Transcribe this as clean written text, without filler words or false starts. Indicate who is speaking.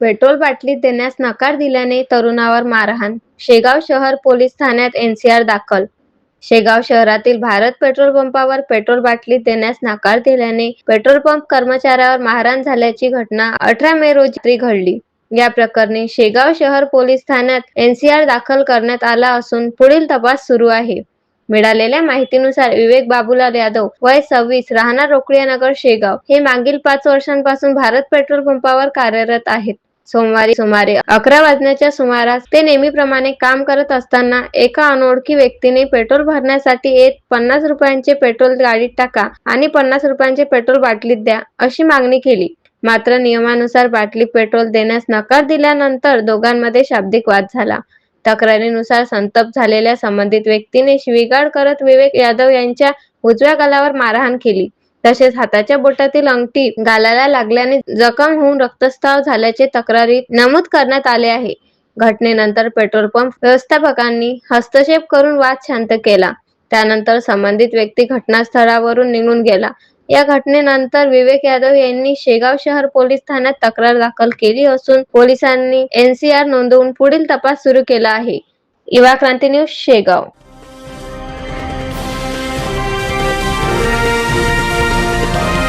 Speaker 1: Petrol बाटलीत देण्यास नकार दिल्याने तरुणावर मारहाण. शेगाव शहर पोलीस ठाण्यात एनसीआर दाखल. शेगाव शहरातील भारत पेट्रोल पंपावर पेट्रोल बाटलीत देण्यास नकार दिल्याने पेट्रोल पंप कर्मचाऱ्यावर मारहाण झाल्याची घटना 18 मे रोजी घडली. या प्रकरणी शेगाव शहर पोलीस ठाण्यात एनसीआर दाखल करण्यात आला असून पुढील तपास सुरू आहे. मिळालेल्या माहितीनुसार विवेक बाबूलाल यादव, वय 26, राहणार रोकडिया नगर, शेगाव, हे मागील 5 वर्षांपासून भारत पेट्रोल पंपावर कार्यरत आहेत. सोमवारी सुमारे 11 वाजण्याच्या सुमारास ते नेहमीप्रमाणे काम करत असताना एका अनोळखी व्यक्तीने पेट्रोल भरण्यासाठी येत 50 रुपयांचे पेट्रोल गाडीत टाका आणि 50 रुपयांचे पेट्रोल बाटलीत द्या अशी मागणी केली. मात्र नियमानुसार बाटलीत पेट्रोल देण्यास नकार दिल्यानंतर दोघांमध्ये शाब्दिक वाद झाला. तक्रारीनुसार संतप्त झालेल्या संबंधित व्यक्तीने शिवीगाळ करत विवेक यादव यांच्या उजव्या गालावर मारहाण केली. तसेच हाताच्या बोटातील अंगठी गालाला लागल्याने जखम होऊन रक्तस्राव झाल्याचे तक्रारीत नमूद करण्यात आले आहे. घटनेनंतर पेट्रोल पंप व्यवस्थापकांनी हस्तक्षेप करून वाद शांत केला. त्यानंतर संबंधित व्यक्ती घटनास्थळावरून निघून गेला. या घटनेनंतर विवेक यादव यांनी शेगाव शहर पोलीस ठाण्यात तक्रार दाखल केली असून पोलिसांनी एनसीआर नोंदवून पुढील तपास सुरू केला आहे. युवा क्रांती न्यूज, शेगाव.